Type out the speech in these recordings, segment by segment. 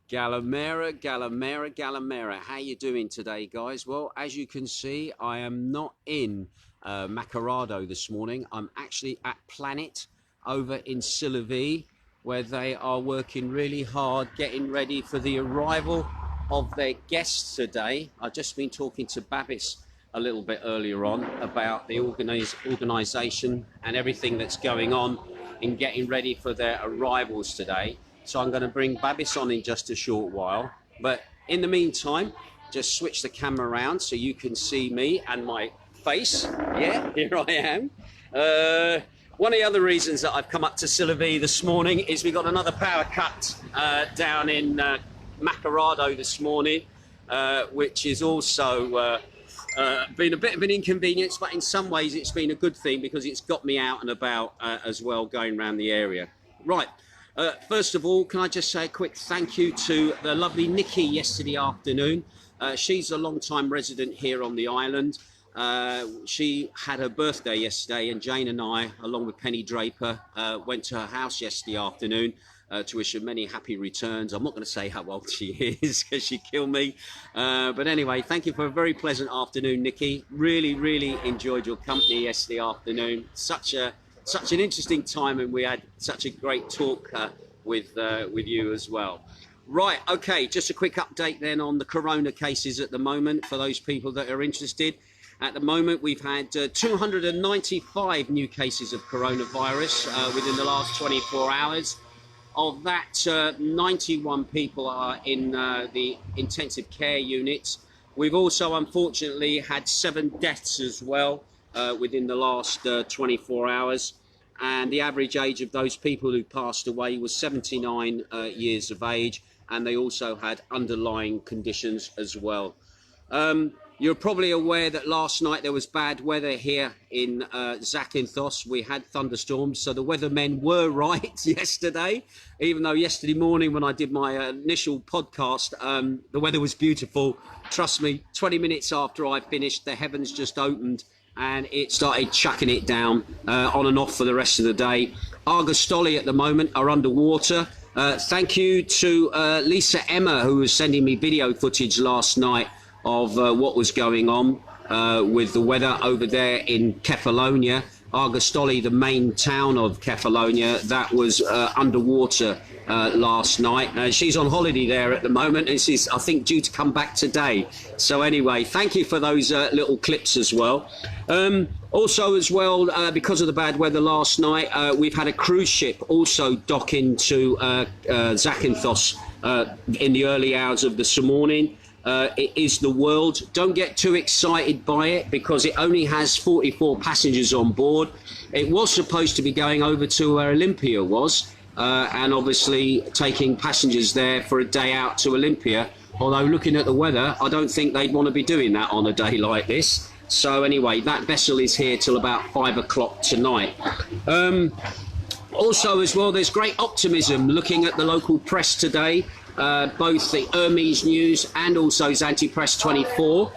Galamera, Galamera, Galamera. How you doing today, guys? Well, as you can see, I am not in Macerado this morning. I'm actually at Planet over in Tsilivi, where they are working really hard, getting ready for the arrival of their guests today. I've just been talking to Babis a little bit earlier on about the organisation and everything that's going on in getting ready for their arrivals today. So I'm going to bring Babis on in just a short while. But in the meantime, just switch the camera around so you can see me and my face. Yeah, here I am. One of the other reasons that I've come up to Tsilivi this morning is we got another power cut down in Macerado this morning, which is also been a bit of an inconvenience, but in some ways it's been a good thing because it's got me out and about as well, going around the area. Right. First of all, can I just say a quick thank you to the lovely Nikki yesterday afternoon. She's a long-time resident here on the island. She had her birthday yesterday, and Jane and I, along with Penny Draper, went to her house yesterday afternoon to wish her many happy returns. I'm not going to say how old she is because she'd kill me. But anyway, thank you for a very pleasant afternoon, Nikki. Really, really enjoyed your company yesterday afternoon. Such an interesting time, and we had such a great talk with you as well. Right, okay, just a quick update then on the corona cases at the moment for those people that are interested. At the moment, we've had 295 new cases of coronavirus within the last 24 hours. Of that, 91 people are in the intensive care units. We've also, unfortunately, had 7 deaths as well within the last 24 hours. And the average age of those people who passed away was 79 years of age, and they also had underlying conditions as well. You're probably aware that last night there was bad weather here in Zakynthos. We had thunderstorms, so the weathermen were right yesterday, even though yesterday morning when I did my initial podcast, the weather was beautiful. Trust me, 20 minutes after I finished, the heavens just opened and it started chucking it down on and off for the rest of the day. Argostoli at the moment are underwater. Thank you to Lisa Emma, who was sending me video footage last night of what was going on with the weather over there in Kefalonia. Argostoli, the main town of Kefalonia, that was underwater last night. She's on holiday there at the moment, and she's, I think, due to come back today. So anyway, thank you for those little clips as well. Also as well, because of the bad weather last night, we've had a cruise ship also dock into Zakynthos in the early hours of this morning. It is the World. Don't get too excited by it because it only has 44 passengers on board. It was supposed to be going over to where Olympia was, and obviously taking passengers there for a day out to Olympia. Although looking at the weather, I don't think they'd want to be doing that on a day like this. So anyway, that vessel is here till about 5 o'clock tonight. Also as well, there's great optimism looking at the local press today. Both the Hermes News and also Zanti Press 24.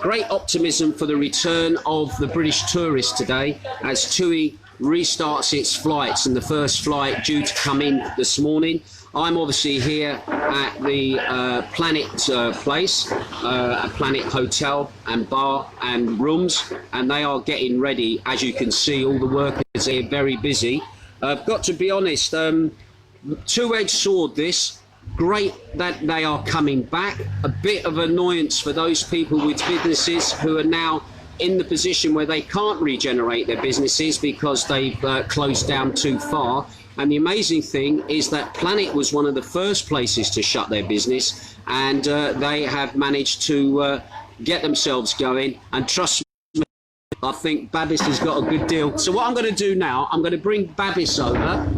Great optimism for the return of the British tourists today as TUI restarts its flights, and the first flight due to come in this morning. I'm obviously here at the Planet place, a Planet Hotel and bar and rooms, and they are getting ready. As you can see, all the workers are very busy. I've got to be honest, two-edged sword this. Great that they are coming back. A bit of annoyance for those people with businesses who are now in the position where they can't regenerate their businesses because they've closed down too far. And the amazing thing is that Planet was one of the first places to shut their business, and they have managed to get themselves going. And trust me, I think Babis has got a good deal. So what I'm going to do now, I'm going to bring Babis over.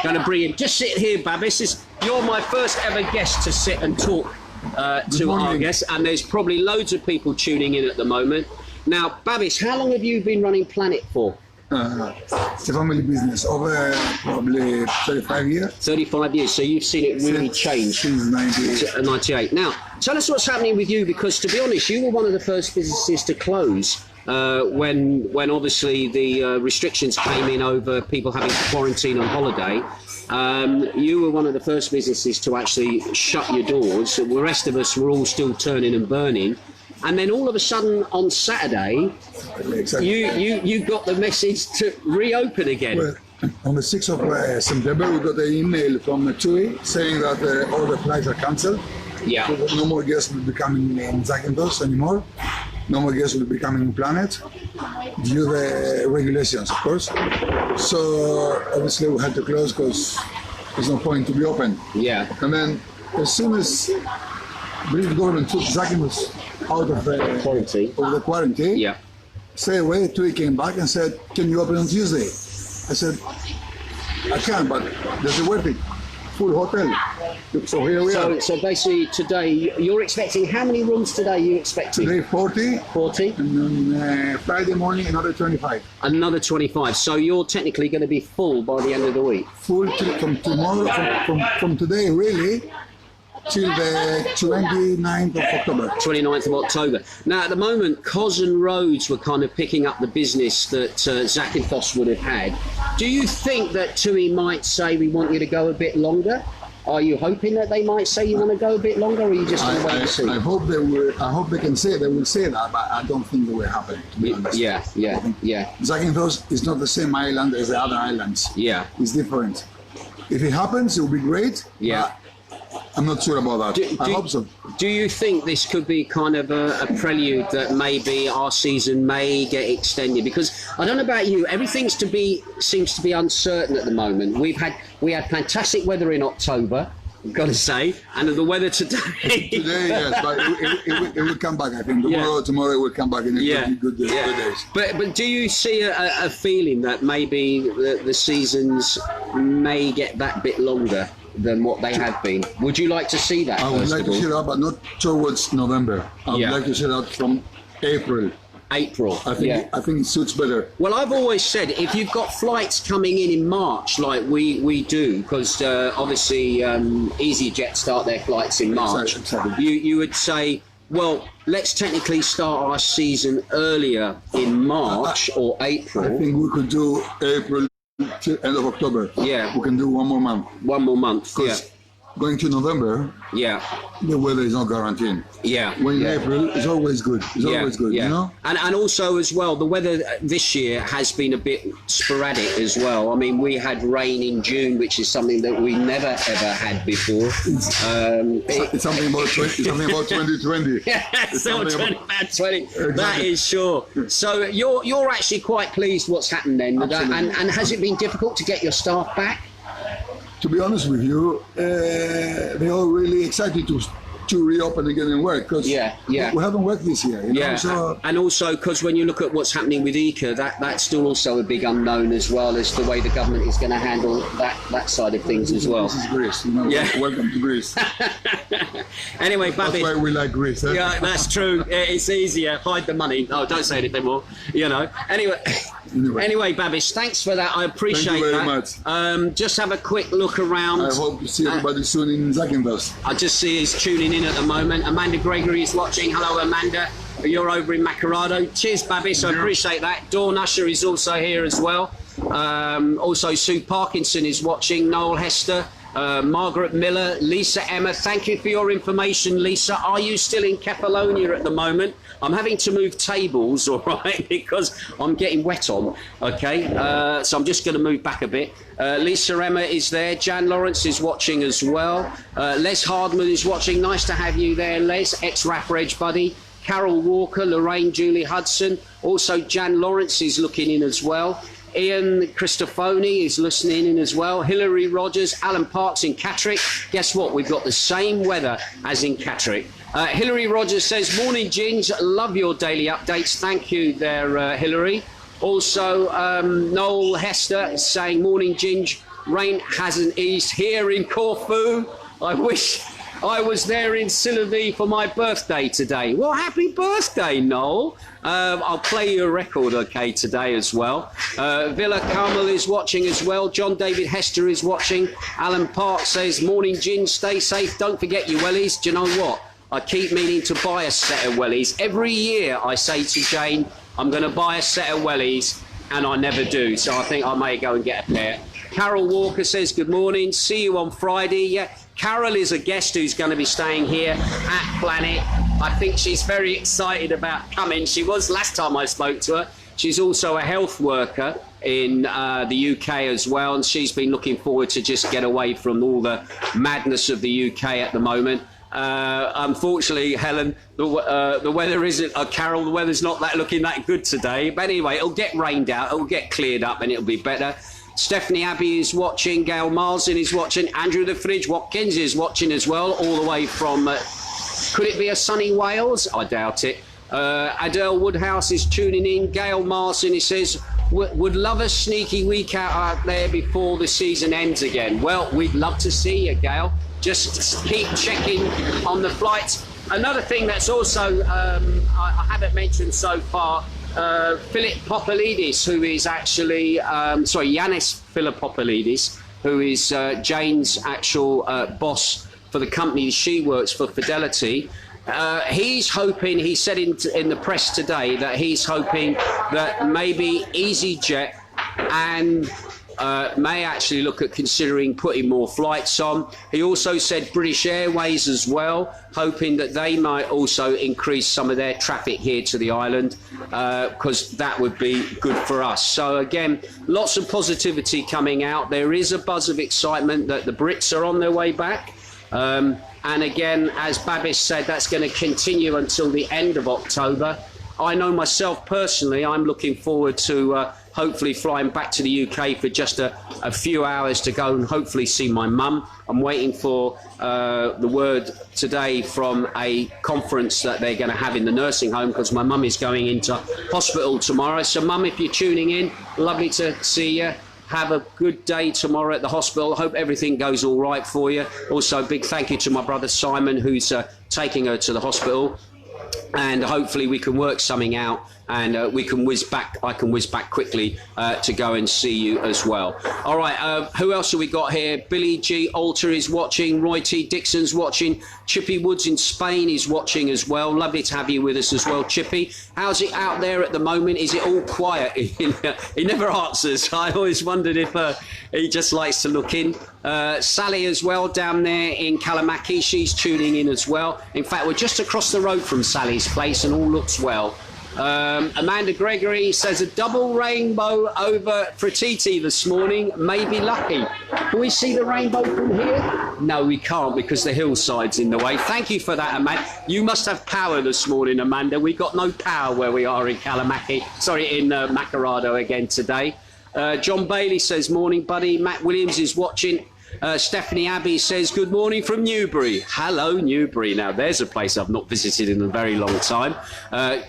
Going to bring him. Just sit here, Babis. You're my first ever guest to sit and talk to our guests, and there's probably loads of people tuning in at the moment. Now, Babis, how long have you been running Planet for? It's a family business over probably 35 years. 35 years, so you've seen it really change. Since 98. Now, tell us what's happening with you, because to be honest, you were one of the first businesses to close when obviously the restrictions came in over people having to quarantine on holiday. You were one of the first businesses to actually shut your doors. The rest of us were all still turning and burning. And then all of a sudden on Saturday, you got the message to reopen again. Well, on the 6th of September, we got an email from TUI saying that all the flights are cancelled. Yeah. So no more guests will be coming in Zakynthos anymore. No more guests will be coming in Planet due to the regulations, of course. So obviously we had to close because there's no point to be open. Yeah. And then as soon as British government took Zakynthos out of the quarantine, yeah. straight away TUI came back and said, "Can you open on Tuesday?" I said, "I can, but there's a waiting, full hotel." So here we are. So basically today, you're expecting, how many rooms today are you expecting? Today 40. 40? And then Friday morning another 25. Another 25. So you're technically going to be full by the end of the week? Full from tomorrow, from today really, till the 29th of October. 29th of October. Now, at the moment, Cos and Rhodes were kind of picking up the business that Zakynthos would have had. Do you think that TUI might say, we want you to go a bit longer? Are you hoping that they might say you want to go a bit longer, or are you just going to wait and see? I hope they will. I hope they will say that, but I don't think it will happen, to be honest. Yeah. Zakynthos is not the same island as the other islands. Yeah. It's different. If it happens, it will be great. Yeah. I'm not sure about that. I hope so. Do you think this could be kind of a prelude that maybe our season may get extended? Because I don't know about you, everything seems to be uncertain at the moment. We had fantastic weather in October, I've got to say, and the weather today. Today, yes, but it will come back. I think tomorrow it will come back in a good days. But do you see a feeling that maybe the seasons may get that bit longer than what they have been? Would you like to see that? I would like to see that, but not towards November. I would like to see that from April. I think it suits better. Well, I've always said if you've got flights coming in March, like we do, because obviously EasyJet start their flights in March. Exactly. You would say, well, let's technically start our season earlier in March or April. I think we could do April till end of October. Yeah. We can do one more month. One more month. Yeah. Going to November, the weather is not guaranteed. Yeah. When in April, it's always good. It's always good, you know? And also as well, the weather this year has been a bit sporadic as well. I mean, we had rain in June, which is something that we never ever had before. It's something about 2020. Yeah, it's something about 20. Exactly. That is sure. So you're actually quite pleased what's happened then with that, and has it been difficult to get your staff back? To be honest with you, they're all really excited to reopen again and work, because we haven't worked this year. You know? So, and also because when you look at what's happening with ICA, that's still also a big unknown as well as the way the government is going to handle that side of things as well. This is Greece. You know, welcome to Greece. Anyway, Babis. That's why we like Greece. Eh? Yeah, that's true. It's easier. Hide the money. No, don't say anything more. You know. Anyway, Babis, thanks for that. I appreciate that. Thank you very much. Just have a quick look around. I hope to see everybody soon in Zakynthos. I just see he's tuning in at the moment. Amanda Gregory is watching. Hello, Amanda. You're over in Macarado. Cheers, Babis. I appreciate that. Dawn Usher is also here as well. Also, Sue Parkinson is watching. Noel Hester. Margaret Miller, Lisa Emma, thank you for your information, Lisa. Are you still in Kefalonia at the moment? I'm having to move tables, all right, because I'm getting wet on, okay? So I'm just going to move back a bit. Lisa Emma is there. Jan Lawrence is watching as well. Les Hardman is watching. Nice to have you there, Les, ex-Rapper Edge buddy. Carol Walker, Lorraine Julie Hudson. Also, Jan Lawrence is looking in as well. Ian Cristofoni is listening in as well. Hilary Rogers, Alan Parks in Catterick. Guess what? We've got the same weather as in Catterick. Hilary Rogers says, morning, Ginge. Love your daily updates. Thank you there, Hilary. Also, Noel Hester is saying, morning, Ginge. Rain hasn't eased here in Corfu. I wish I was there in Tsilivi for my birthday today. Well, happy birthday, Noel. I'll play you a record, okay, today as well. Villa Carmel is watching as well. John David Hester is watching. Alan Park says, morning, Ginge, stay safe. Don't forget your wellies. Do you know what? I keep meaning to buy a set of wellies. Every year I say to Jane, I'm going to buy a set of wellies, and I never do. So I think I may go and get a pair. Carol Walker says, good morning. See you on Friday. Yeah, Carol is a guest who's going to be staying here at Planet. I think she's very excited about coming. She was last time I spoke to her. She's also a health worker in the UK as well, and she's been looking forward to just get away from all the madness of the UK at the moment. Unfortunately, Helen, the weather isn't, Carol, the weather's not looking that good today. But anyway, it'll get rained out, it'll get cleared up, and it'll be better. Stephanie Abbey is watching, Gail Marsden is watching, Andrew the Fridge Watkins is watching as well, all the way from, could it be a sunny Wales? I doubt it. Adele Woodhouse is tuning in. Gail Marsden, he says, would love a sneaky week out there before the season ends again. Well, we'd love to see you, Gail. Just keep checking on the flights. Another thing that's also, I haven't mentioned so far, Philip Popelidis, who is actually, Yanis Philippopoulos, who is Jane's actual boss for the company she works for, Fidelity. He's hoping, he said in the press today that he's hoping that maybe EasyJet and may actually look at considering putting more flights on. He also said British Airways as well, hoping that they might also increase some of their traffic here to the island, because that would be good for us. So again, lots of positivity coming out. There is a buzz of excitement that the Brits are on their way back. And again, as Babis said, that's going to continue until the end of October. I know myself personally, I'm looking forward to hopefully flying back to the UK for just a few hours to go and hopefully see my mum. I'm waiting for the word today from a conference that they're going to have in the nursing home, because my mum is going into hospital tomorrow. So mum, if you're tuning in, lovely to see you. Have a good day tomorrow at the hospital. Hope everything goes all right for you. Also, big thank you to my brother Simon, who's taking her to the hospital. And hopefully we can work something out, and we can whiz back. I can whiz back quickly to go and see you as well. All right, who else have we got here? Billy G. Alter is watching. Roy T. Dixon's watching. Chippy Woods in Spain is watching as well. Lovely to have you with us as well, Chippy. How's it out there at the moment? Is it all quiet? He never answers. I always wondered if he just likes to look in. Sally as well down there in Kalamaki. She's tuning in as well. In fact, we're just across the road from Sally's place and all looks well. Amanda Gregory says a double rainbow over Fratiti this morning. May be lucky. Can we see the rainbow from here? No, we can't, because the hillside's in the way. Thank you for that, Amanda. You must have power this morning, Amanda. We've got no power where we are in Kalamaki. Sorry, in Makarado again today. John Bailey says, morning, buddy. Matt Williams is watching. Stephanie Abbey says, good morning from Newbury. Hello, Newbury. Now, there's a place I've not visited in a very long time.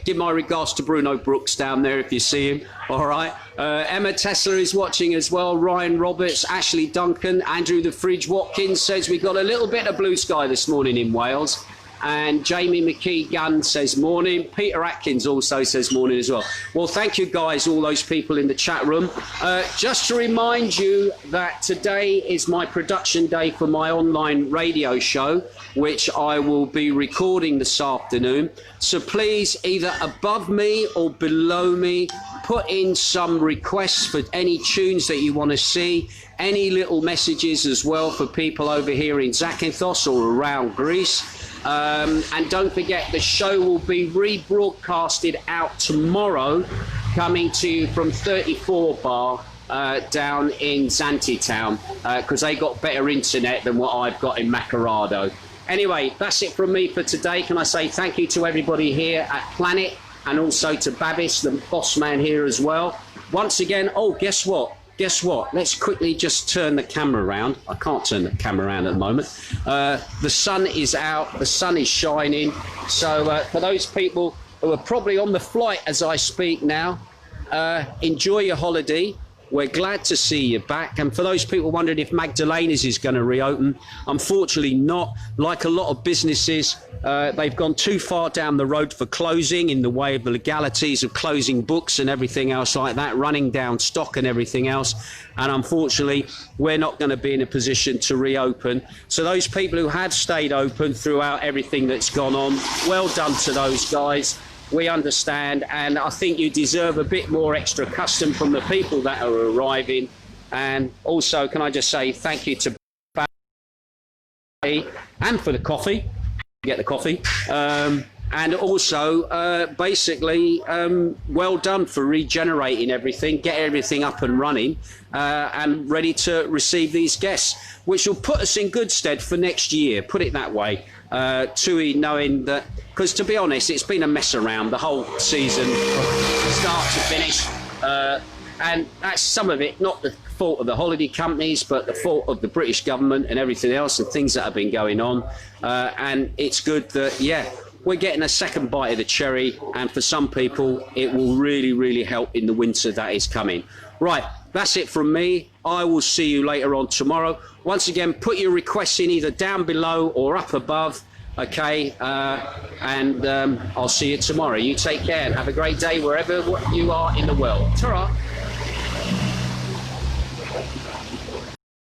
Give my regards to Bruno Brooks down there if you see him. All right. Emma Tesla is watching as well. Ryan Roberts, Ashley Duncan, Andrew the Fridge Watkins says we got a little bit of blue sky this morning in Wales. And Jamie McKee Gunn says morning. Peter Atkins also says morning as well. Well, thank you guys, all those people in the chat room. Just to remind you that today is my production day for my online radio show, which I will be recording this afternoon. So please, either above me or below me, put in some requests for any tunes that you want to see, any little messages as well for people over here in Zakynthos or around Greece. And don't forget, the show will be rebroadcasted out tomorrow, coming to you from 34 Bar down in Zanti-town, because they got better internet than what I've got in Makarado. Anyway, that's it from me for today. Can I say thank you to everybody here at Planet, and also to Babis, the boss man here as well. Once again, oh, guess what? Guess what? Let's quickly just turn the camera around. I can't turn the camera around at the moment. The sun is out. The sun is shining. So for those people who are probably on the flight as I speak now, enjoy your holiday. We're glad to see you back. And for those people wondering if Magdalena's is going to reopen, unfortunately not. Like a lot of businesses, they've gone too far down the road for closing, in the way of the legalities of closing books and everything else like that, running down stock and everything else. And unfortunately, we're not going to be in a position to reopen. So those people who have stayed open throughout everything that's gone on, well done to those guys. We understand, and I think you deserve a bit more extra custom from the people that are arriving. And also, can I just say thank you to Babis and for the coffee. Get the coffee. And also, basically, well done for regenerating everything, get everything up and running, and ready to receive these guests, which will put us in good stead for next year, put it that way. TUI knowing that, because to be honest, it's been a mess around the whole season, start to finish, and that's some of it, not the fault of the holiday companies, but the fault of the British government and everything else, and things that have been going on. And it's good that, yeah, we're getting a second bite of the cherry, and for some people, it will really, really help in the winter that is coming. Right, that's it from me. I will see you later on tomorrow. Once again, put your requests in either down below or up above, okay? And I'll see you tomorrow. You take care and have a great day wherever you are in the world. Ta-ra.